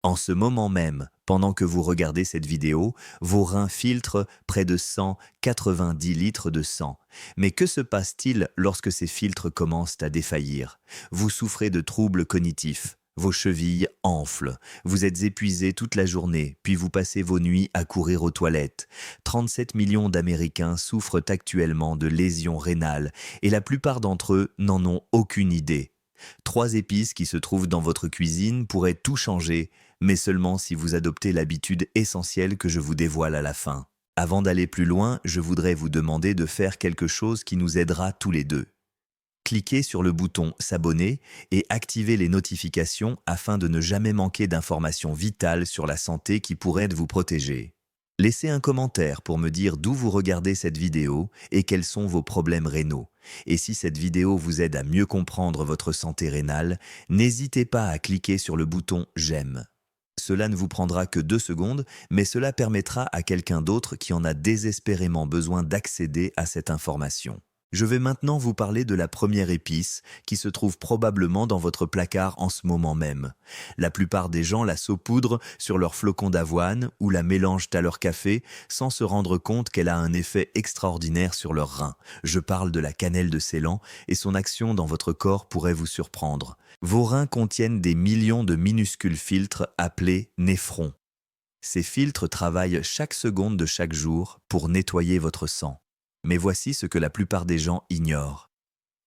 En ce moment même, pendant que vous regardez cette vidéo, vos reins filtrent près de 190 litres de sang. Mais que se passe-t-il lorsque ces filtres commencent à défaillir? Vous souffrez de troubles cognitifs. Vos chevilles enflent. Vous êtes épuisé toute la journée, puis vous passez vos nuits à courir aux toilettes. 37 millions d'Américains souffrent actuellement de lésions rénales et la plupart d'entre eux n'en ont aucune idée. Trois épices qui se trouvent dans votre cuisine pourraient tout changer, mais seulement si vous adoptez l'habitude essentielle que je vous dévoile à la fin. Avant d'aller plus loin, je voudrais vous demander de faire quelque chose qui nous aidera tous les deux. Cliquez sur le bouton s'abonner et activez les notifications afin de ne jamais manquer d'informations vitales sur la santé qui pourraient vous protéger. Laissez un commentaire pour me dire d'où vous regardez cette vidéo et quels sont vos problèmes rénaux. Et si cette vidéo vous aide à mieux comprendre votre santé rénale, n'hésitez pas à cliquer sur le bouton j'aime. Cela ne vous prendra que 2 secondes, mais cela permettra à quelqu'un d'autre qui en a désespérément besoin d'accéder à cette information. Je vais maintenant vous parler de la première épice qui se trouve probablement dans votre placard en ce moment même. La plupart des gens la saupoudrent sur leurs flocons d'avoine ou la mélangent à leur café sans se rendre compte qu'elle a un effet extraordinaire sur leurs reins. Je parle de la cannelle de Ceylan et son action dans votre corps pourrait vous surprendre. Vos reins contiennent des millions de minuscules filtres appelés néphrons. Ces filtres travaillent chaque seconde de chaque jour pour nettoyer votre sang. Mais voici ce que la plupart des gens ignorent.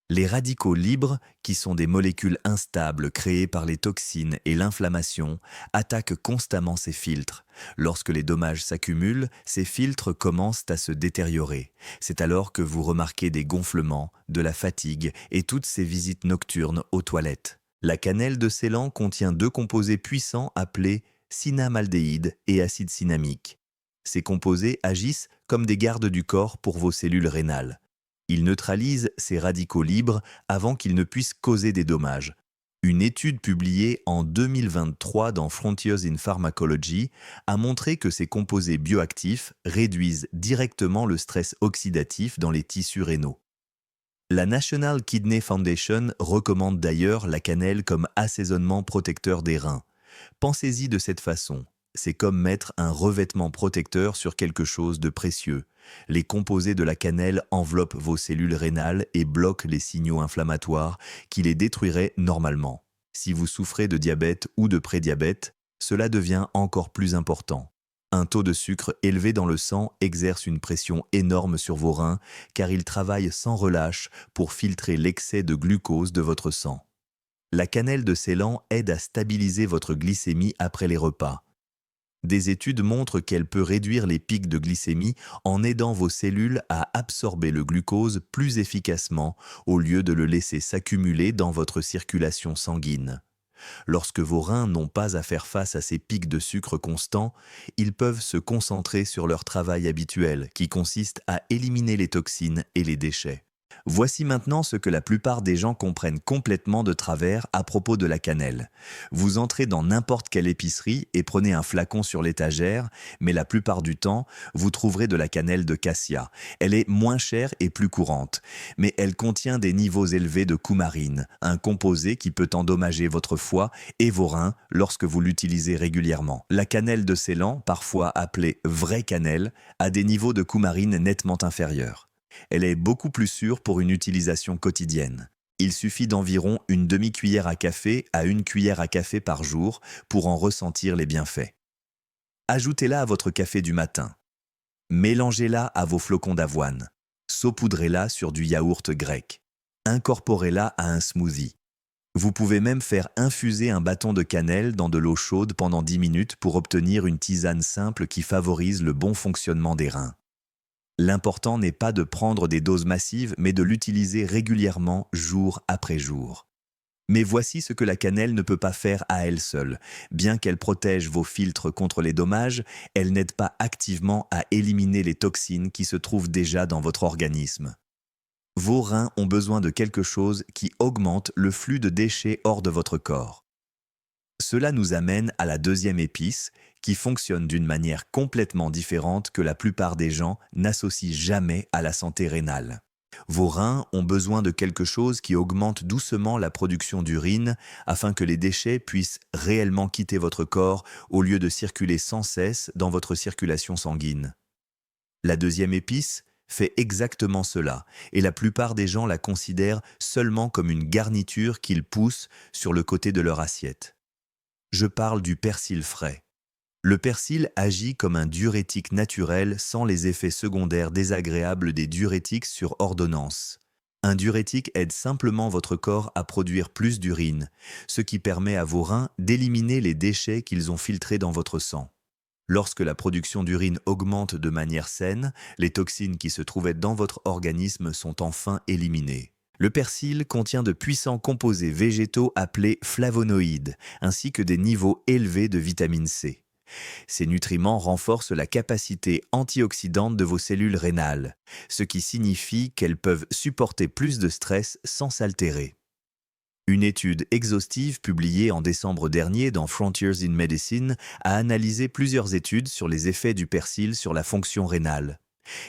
Les radicaux libres, qui sont des molécules instables créées par les toxines et l'inflammation, attaquent constamment ces filtres. Lorsque les dommages s'accumulent, ces filtres commencent à se détériorer. C'est alors que vous remarquez des gonflements, de la fatigue et toutes ces visites nocturnes aux toilettes. La cannelle de Ceylan contient 2 composés puissants appelés cinamaldéhyde et acide cinnamique. Ces composés agissent comme des gardes du corps pour vos cellules rénales. Ils neutralisent ces radicaux libres avant qu'ils ne puissent causer des dommages. Une étude publiée en 2023 dans Frontiers in Pharmacology a montré que ces composés bioactifs réduisent directement le stress oxydatif dans les tissus rénaux. La National Kidney Foundation recommande d'ailleurs la cannelle comme assaisonnement protecteur des reins. Pensez-y de cette façon. C'est comme mettre un revêtement protecteur sur quelque chose de précieux. Les composés de la cannelle enveloppent vos cellules rénales et bloquent les signaux inflammatoires qui les détruiraient normalement. Si vous souffrez de diabète ou de prédiabète, cela devient encore plus important. Un taux de sucre élevé dans le sang exerce une pression énorme sur vos reins car ils travaillent sans relâche pour filtrer l'excès de glucose de votre sang. La cannelle de Ceylan aide à stabiliser votre glycémie après les repas. Des études montrent qu'elle peut réduire les pics de glycémie en aidant vos cellules à absorber le glucose plus efficacement au lieu de le laisser s'accumuler dans votre circulation sanguine. Lorsque vos reins n'ont pas à faire face à ces pics de sucre constants, ils peuvent se concentrer sur leur travail habituel qui consiste à éliminer les toxines et les déchets. Voici maintenant ce que la plupart des gens comprennent complètement de travers à propos de la cannelle. Vous entrez dans n'importe quelle épicerie et prenez un flacon sur l'étagère, mais la plupart du temps, vous trouverez de la cannelle de cassia. Elle est moins chère et plus courante, mais elle contient des niveaux élevés de coumarine, un composé qui peut endommager votre foie et vos reins lorsque vous l'utilisez régulièrement. La cannelle de Ceylan, parfois appelée vraie cannelle, a des niveaux de coumarine nettement inférieurs. Elle est beaucoup plus sûre pour une utilisation quotidienne. Il suffit d'environ une demi-cuillère à café à 1 cuillère à café par jour pour en ressentir les bienfaits. Ajoutez-la à votre café du matin. Mélangez-la à vos flocons d'avoine. Saupoudrez-la sur du yaourt grec. Incorporez-la à un smoothie. Vous pouvez même faire infuser un bâton de cannelle dans de l'eau chaude pendant 10 minutes pour obtenir une tisane simple qui favorise le bon fonctionnement des reins. L'important n'est pas de prendre des doses massives, mais de l'utiliser régulièrement, jour après jour. Mais voici ce que la cannelle ne peut pas faire à elle seule. Bien qu'elle protège vos filtres contre les dommages, elle n'aide pas activement à éliminer les toxines qui se trouvent déjà dans votre organisme. Vos reins ont besoin de quelque chose qui augmente le flux de déchets hors de votre corps. Cela nous amène à la deuxième épice, qui fonctionne d'une manière complètement différente que la plupart des gens n'associent jamais à la santé rénale. Vos reins ont besoin de quelque chose qui augmente doucement la production d'urine afin que les déchets puissent réellement quitter votre corps au lieu de circuler sans cesse dans votre circulation sanguine. La deuxième épice fait exactement cela, et la plupart des gens la considèrent seulement comme une garniture qu'ils poussent sur le côté de leur assiette. Je parle du persil frais. Le persil agit comme un diurétique naturel sans les effets secondaires désagréables des diurétiques sur ordonnance. Un diurétique aide simplement votre corps à produire plus d'urine, ce qui permet à vos reins d'éliminer les déchets qu'ils ont filtrés dans votre sang. Lorsque la production d'urine augmente de manière saine, les toxines qui se trouvaient dans votre organisme sont enfin éliminées. Le persil contient de puissants composés végétaux appelés flavonoïdes, ainsi que des niveaux élevés de vitamine C. Ces nutriments renforcent la capacité antioxydante de vos cellules rénales, ce qui signifie qu'elles peuvent supporter plus de stress sans s'altérer. Une étude exhaustive publiée en décembre dernier dans Frontiers in Medicine a analysé plusieurs études sur les effets du persil sur la fonction rénale.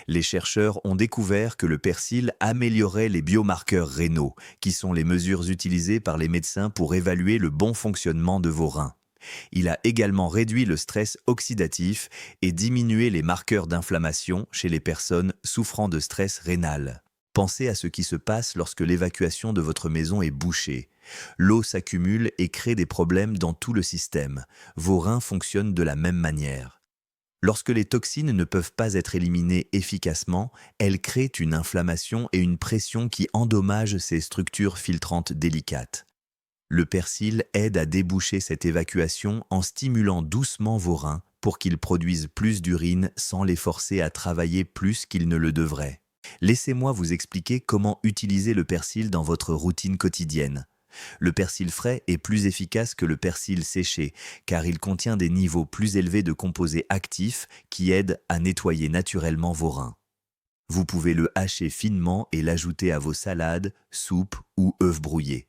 Les chercheurs ont découvert que le persil améliorait les biomarqueurs rénaux, qui sont les mesures utilisées par les médecins pour évaluer le bon fonctionnement de vos reins. Il a également réduit le stress oxydatif et diminué les marqueurs d'inflammation chez les personnes souffrant de stress rénal. Pensez à ce qui se passe lorsque l'évacuation de votre maison est bouchée. L'eau s'accumule et crée des problèmes dans tout le système. Vos reins fonctionnent de la même manière. Lorsque les toxines ne peuvent pas être éliminées efficacement, elles créent une inflammation et une pression qui endommagent ces structures filtrantes délicates. Le persil aide à déboucher cette évacuation en stimulant doucement vos reins pour qu'ils produisent plus d'urine sans les forcer à travailler plus qu'ils ne le devraient. Laissez-moi vous expliquer comment utiliser le persil dans votre routine quotidienne. Le persil frais est plus efficace que le persil séché car il contient des niveaux plus élevés de composés actifs qui aident à nettoyer naturellement vos reins. Vous pouvez le hacher finement et l'ajouter à vos salades, soupes ou œufs brouillés.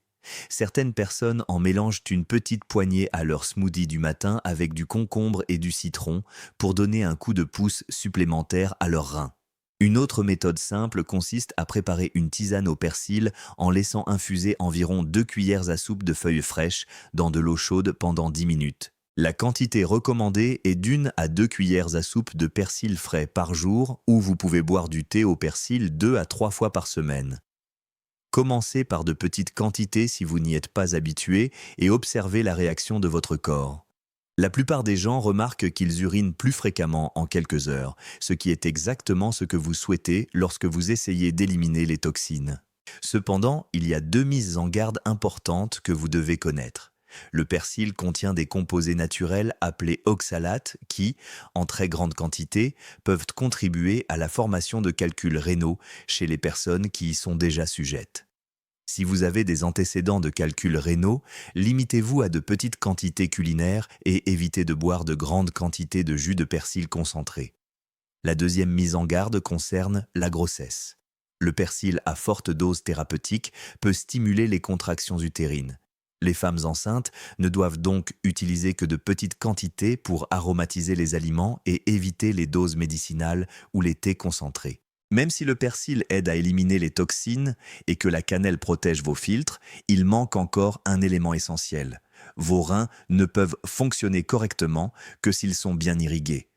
Certaines personnes en mélangent une petite poignée à leur smoothie du matin avec du concombre et du citron pour donner un coup de pouce supplémentaire à leurs reins. Une autre méthode simple consiste à préparer une tisane au persil en laissant infuser environ 2 cuillères à soupe de feuilles fraîches dans de l'eau chaude pendant 10 minutes. La quantité recommandée est d'1 à 2 cuillères à soupe de persil frais par jour ou vous pouvez boire du thé au persil 2 à 3 fois par semaine. Commencez par de petites quantités si vous n'y êtes pas habitué et observez la réaction de votre corps. La plupart des gens remarquent qu'ils urinent plus fréquemment en quelques heures, ce qui est exactement ce que vous souhaitez lorsque vous essayez d'éliminer les toxines. Cependant, il y a 2 mises en garde importantes que vous devez connaître. Le persil contient des composés naturels appelés oxalates qui, en très grande quantité, peuvent contribuer à la formation de calculs rénaux chez les personnes qui y sont déjà sujettes. Si vous avez des antécédents de calculs rénaux, limitez-vous à de petites quantités culinaires et évitez de boire de grandes quantités de jus de persil concentré. La deuxième mise en garde concerne la grossesse. Le persil à forte dose thérapeutique peut stimuler les contractions utérines. Les femmes enceintes ne doivent donc utiliser que de petites quantités pour aromatiser les aliments et éviter les doses médicinales ou les thés concentrés. Même si le persil aide à éliminer les toxines et que la cannelle protège vos filtres, il manque encore un élément essentiel. Vos reins ne peuvent fonctionner correctement que s'ils sont bien irrigués.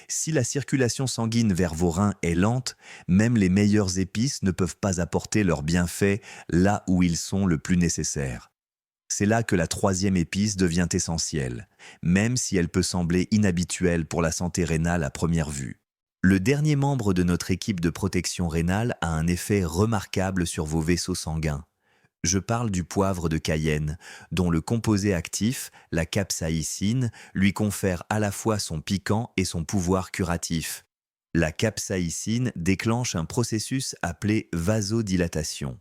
Si la circulation sanguine vers vos reins est lente, même les meilleures épices ne peuvent pas apporter leurs bienfaits là où ils sont le plus nécessaires. C'est là que la troisième épice devient essentielle, même si elle peut sembler inhabituelle pour la santé rénale à première vue. Le dernier membre de notre équipe de protection rénale a un effet remarquable sur vos vaisseaux sanguins. Je parle du poivre de Cayenne, dont le composé actif, la capsaïcine, lui confère à la fois son piquant et son pouvoir curatif. La capsaïcine déclenche un processus appelé vasodilatation,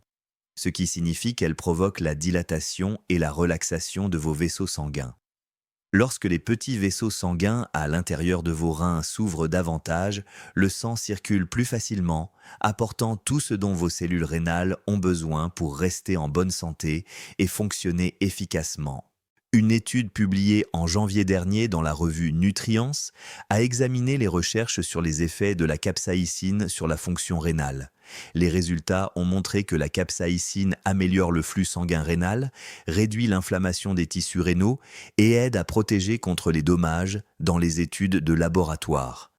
ce qui signifie qu'elle provoque la dilatation et la relaxation de vos vaisseaux sanguins. Lorsque les petits vaisseaux sanguins à l'intérieur de vos reins s'ouvrent davantage, le sang circule plus facilement, apportant tout ce dont vos cellules rénales ont besoin pour rester en bonne santé et fonctionner efficacement. Une étude publiée en janvier dernier dans la revue Nutrients a examiné les recherches sur les effets de la capsaïcine sur la fonction rénale. Les résultats ont montré que la capsaïcine améliore le flux sanguin rénal, réduit l'inflammation des tissus rénaux et aide à protéger contre les dommages dans les études de laboratoire.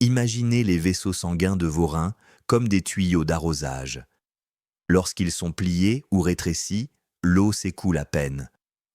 Imaginez les vaisseaux sanguins de vos reins comme des tuyaux d'arrosage. Lorsqu'ils sont pliés ou rétrécis, l'eau s'écoule à peine.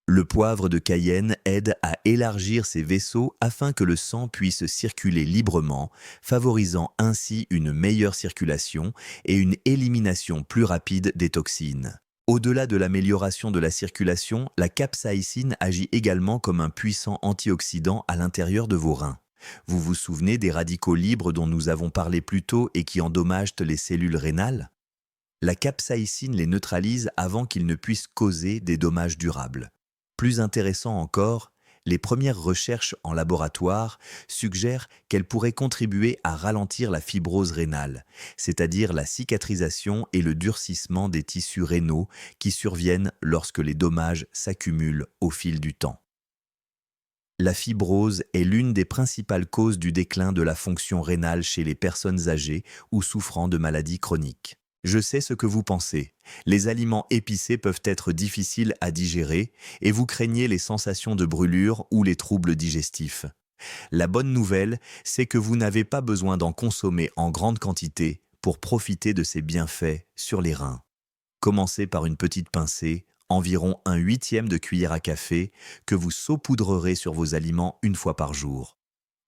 Le poivre de Cayenne aide à élargir ces vaisseaux afin que le sang puisse circuler librement, favorisant ainsi une meilleure circulation et une élimination plus rapide des toxines. Au-delà de l'amélioration de la circulation, la capsaïcine agit également comme un puissant antioxydant à l'intérieur de vos reins. Vous vous souvenez des radicaux libres dont nous avons parlé plus tôt et qui endommagent les cellules rénales? La capsaïcine les neutralise avant qu'ils ne puissent causer des dommages durables. Plus intéressant encore, les premières recherches en laboratoire suggèrent qu'elle pourrait contribuer à ralentir la fibrose rénale, c'est-à-dire la cicatrisation et le durcissement des tissus rénaux qui surviennent lorsque les dommages s'accumulent au fil du temps. La fibrose est l'une des principales causes du déclin de la fonction rénale chez les personnes âgées ou souffrant de maladies chroniques. Je sais ce que vous pensez. Les aliments épicés peuvent être difficiles à digérer et vous craignez les sensations de brûlure ou les troubles digestifs. La bonne nouvelle, c'est que vous n'avez pas besoin d'en consommer en grande quantité pour profiter de ses bienfaits sur les reins. Commencez par une petite pincée, environ 1/8 de cuillère à café, que vous saupoudrerez sur vos aliments une fois par jour.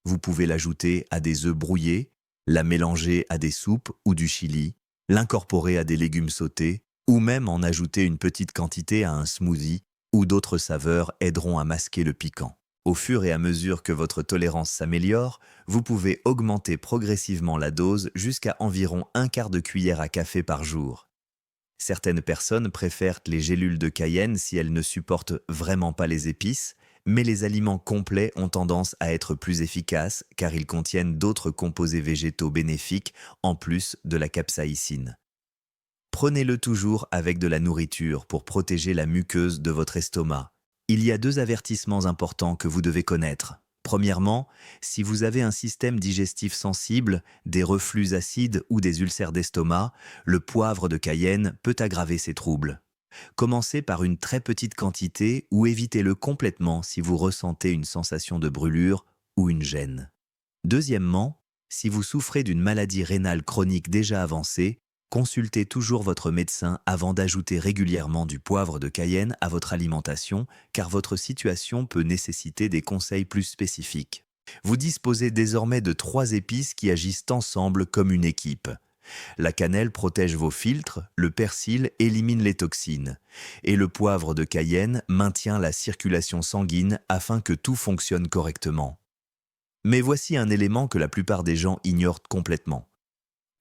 Vous pouvez l'ajouter à des œufs brouillés, la mélanger à des soupes ou du chili, l'incorporer à des légumes sautés, ou même en ajouter une petite quantité à un smoothie, où d'autres saveurs aideront à masquer le piquant. Au fur et à mesure que votre tolérance s'améliore, vous pouvez augmenter progressivement la dose jusqu'à environ 1/4 de cuillère à café par jour. Certaines personnes préfèrent les gélules de Cayenne si elles ne supportent vraiment pas les épices, mais les aliments complets ont tendance à être plus efficaces car ils contiennent d'autres composés végétaux bénéfiques en plus de la capsaïcine. Prenez-le toujours avec de la nourriture pour protéger la muqueuse de votre estomac. Il y a 2 avertissements importants que vous devez connaître. Premièrement, si vous avez un système digestif sensible, des reflux acides ou des ulcères d'estomac, le poivre de Cayenne peut aggraver ces troubles. Commencez par une très petite quantité ou évitez-le complètement si vous ressentez une sensation de brûlure ou une gêne. Deuxièmement, si vous souffrez d'une maladie rénale chronique déjà avancée, consultez toujours votre médecin avant d'ajouter régulièrement du poivre de Cayenne à votre alimentation, car votre situation peut nécessiter des conseils plus spécifiques. Vous disposez désormais de 3 épices qui agissent ensemble comme une équipe. La cannelle protège vos filtres, le persil élimine les toxines, et le poivre de Cayenne maintient la circulation sanguine afin que tout fonctionne correctement. Mais voici un élément que la plupart des gens ignorent complètement.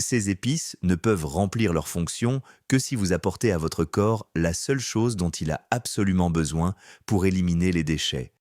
Ces épices ne peuvent remplir leur fonction que si vous apportez à votre corps la seule chose dont il a absolument besoin pour éliminer les déchets.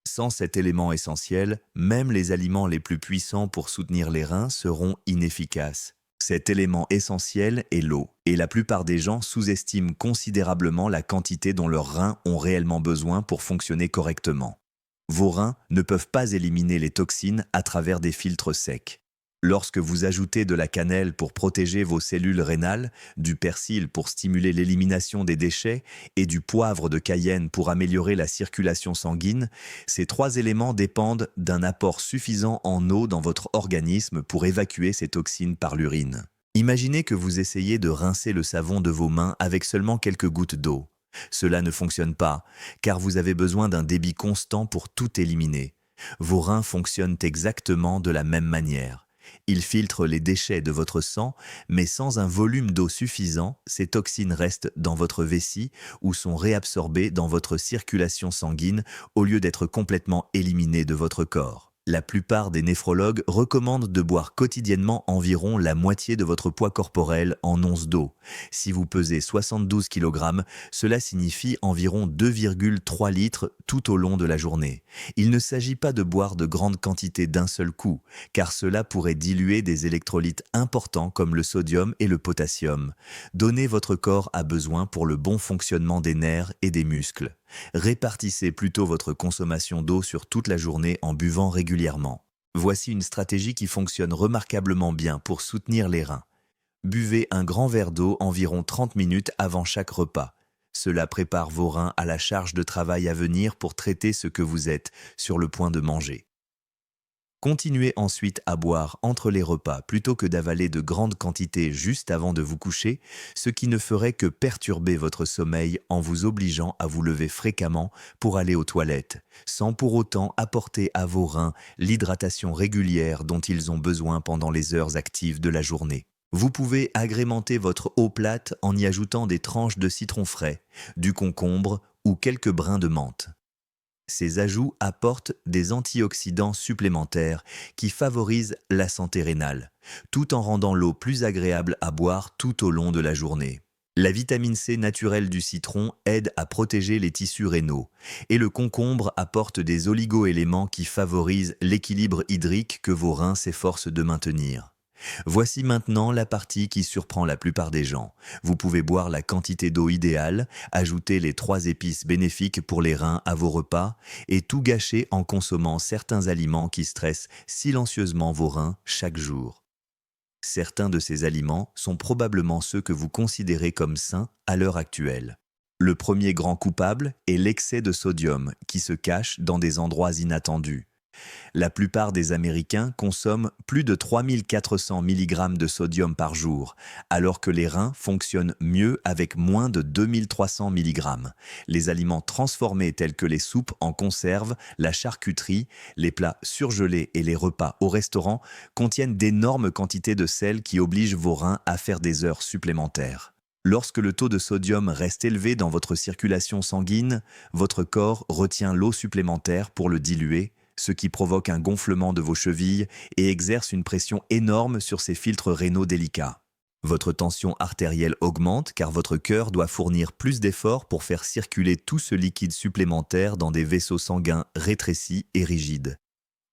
Sans cet élément essentiel, même les aliments les plus puissants pour soutenir les reins seront inefficaces. Cet élément essentiel est l'eau, et la plupart des gens sous-estiment considérablement la quantité dont leurs reins ont réellement besoin pour fonctionner correctement. Vos reins ne peuvent pas éliminer les toxines à travers des filtres secs. Lorsque vous ajoutez de la cannelle pour protéger vos cellules rénales, du persil pour stimuler l'élimination des déchets et du poivre de Cayenne pour améliorer la circulation sanguine, ces 3 éléments dépendent d'un apport suffisant en eau dans votre organisme pour évacuer ces toxines par l'urine. Imaginez que vous essayez de rincer le savon de vos mains avec seulement quelques gouttes d'eau. Cela ne fonctionne pas, car vous avez besoin d'un débit constant pour tout éliminer. Vos reins fonctionnent exactement de la même manière. Ils filtrent les déchets de votre sang, mais sans un volume d'eau suffisant, ces toxines restent dans votre vessie ou sont réabsorbées dans votre circulation sanguine au lieu d'être complètement éliminées de votre corps. La plupart des néphrologues recommandent de boire quotidiennement environ la moitié de votre poids corporel en onces d'eau. Si vous pesez 72 kg, cela signifie environ 2,3 litres tout au long de la journée. Il ne s'agit pas de boire de grandes quantités d'un seul coup, car cela pourrait diluer des électrolytes importants comme le sodium et le potassium. Donnez votre corps a besoin pour le bon fonctionnement des nerfs et des muscles. Répartissez plutôt votre consommation d'eau sur toute la journée en buvant régulièrement. Voici une stratégie qui fonctionne remarquablement bien pour soutenir les reins. Buvez un grand verre d'eau environ 30 minutes avant chaque repas. Cela prépare vos reins à la charge de travail à venir pour traiter ce que vous êtes sur le point de manger. Continuez ensuite à boire entre les repas plutôt que d'avaler de grandes quantités juste avant de vous coucher, ce qui ne ferait que perturber votre sommeil en vous obligeant à vous lever fréquemment pour aller aux toilettes, sans pour autant apporter à vos reins l'hydratation régulière dont ils ont besoin pendant les heures actives de la journée. Vous pouvez agrémenter votre eau plate en y ajoutant des tranches de citron frais, du concombre ou quelques brins de menthe. Ces ajouts apportent des antioxydants supplémentaires qui favorisent la santé rénale, tout en rendant l'eau plus agréable à boire tout au long de la journée. La vitamine C naturelle du citron aide à protéger les tissus rénaux, et le concombre apporte des oligo-éléments qui favorisent l'équilibre hydrique que vos reins s'efforcent de maintenir. Voici maintenant la partie qui surprend la plupart des gens. Vous pouvez boire la quantité d'eau idéale, ajouter les 3 épices bénéfiques pour les reins à vos repas et tout gâcher en consommant certains aliments qui stressent silencieusement vos reins chaque jour. Certains de ces aliments sont probablement ceux que vous considérez comme sains à l'heure actuelle. Le premier grand coupable est l'excès de sodium qui se cache dans des endroits inattendus. La plupart des Américains consomment plus de 3400 mg de sodium par jour, alors que les reins fonctionnent mieux avec moins de 2300 mg. Les aliments transformés tels que les soupes en conserve, la charcuterie, les plats surgelés et les repas au restaurant contiennent d'énormes quantités de sel qui obligent vos reins à faire des heures supplémentaires. Lorsque le taux de sodium reste élevé dans votre circulation sanguine, votre corps retient l'eau supplémentaire pour le diluer, ce qui provoque un gonflement de vos chevilles et exerce une pression énorme sur ces filtres rénaux délicats. Votre tension artérielle augmente car votre cœur doit fournir plus d'efforts pour faire circuler tout ce liquide supplémentaire dans des vaisseaux sanguins rétrécis et rigides.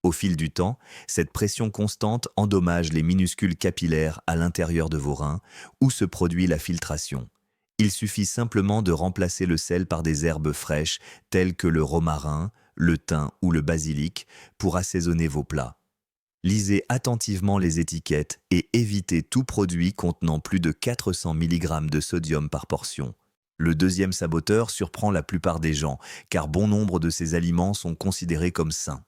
Au fil du temps, cette pression constante endommage les minuscules capillaires à l'intérieur de vos reins, où se produit la filtration. Il suffit simplement de remplacer le sel par des herbes fraîches telles que le romarin, le thym ou le basilic pour assaisonner vos plats. Lisez attentivement les étiquettes et évitez tout produit contenant plus de 400 mg de sodium par portion. Le deuxième saboteur surprend la plupart des gens, car bon nombre de ces aliments sont considérés comme sains.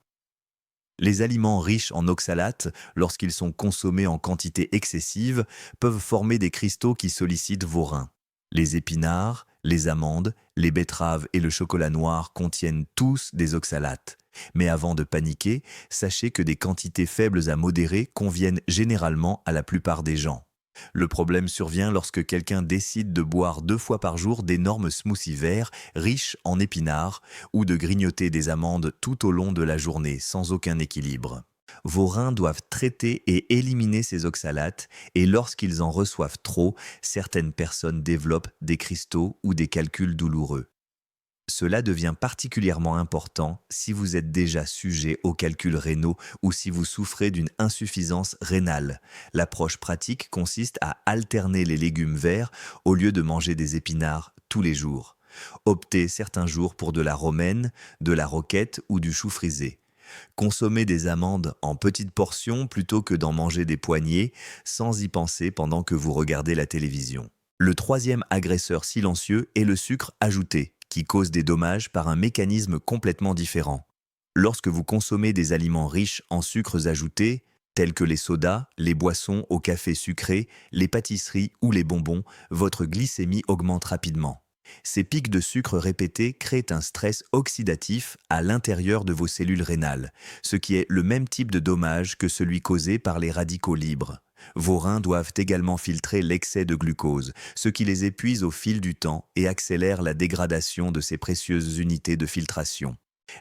Les aliments riches en oxalates, lorsqu'ils sont consommés en quantité excessive, peuvent former des cristaux qui sollicitent vos reins. Les épinards, les amandes, les betteraves et le chocolat noir contiennent tous des oxalates. Mais avant de paniquer, sachez que des quantités faibles à modérées conviennent généralement à la plupart des gens. Le problème survient lorsque quelqu'un décide de boire 2 fois par jour d'énormes smoothies verts riches en épinards ou de grignoter des amandes tout au long de la journée sans aucun équilibre. Vos reins doivent traiter et éliminer ces oxalates et lorsqu'ils en reçoivent trop, certaines personnes développent des cristaux ou des calculs douloureux. Cela devient particulièrement important si vous êtes déjà sujet aux calculs rénaux ou si vous souffrez d'une insuffisance rénale. L'approche pratique consiste à alterner les légumes verts au lieu de manger des épinards tous les jours. Optez certains jours pour de la romaine, de la roquette ou du chou frisé. Consommez des amandes en petites portions plutôt que d'en manger des poignées sans y penser pendant que vous regardez la télévision. Le troisième agresseur silencieux est le sucre ajouté, qui cause des dommages par un mécanisme complètement différent. Lorsque vous consommez des aliments riches en sucres ajoutés, tels que les sodas, les boissons au café sucré, les pâtisseries ou les bonbons, votre glycémie augmente rapidement. Ces pics de sucre répétés créent un stress oxydatif à l'intérieur de vos cellules rénales, ce qui est le même type de dommage que celui causé par les radicaux libres. Vos reins doivent également filtrer l'excès de glucose, ce qui les épuise au fil du temps et accélère la dégradation de ces précieuses unités de filtration.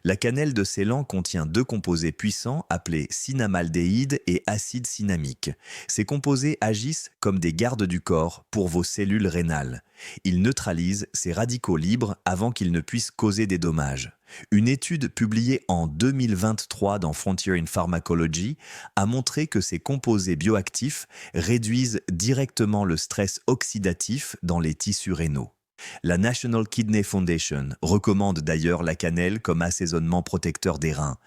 La cannelle de Ceylan contient 2 composés puissants appelés cinnamaldéhyde et acide cinnamique. Ces composés agissent comme des gardes du corps pour vos cellules rénales. Ils neutralisent ces radicaux libres avant qu'ils ne puissent causer des dommages. Une étude publiée en 2023 dans Frontier in Pharmacology a montré que ces composés bioactifs réduisent directement le stress oxydatif dans les tissus rénaux. La National Kidney Foundation recommande d'ailleurs la cannelle comme assaisonnement protecteur des reins.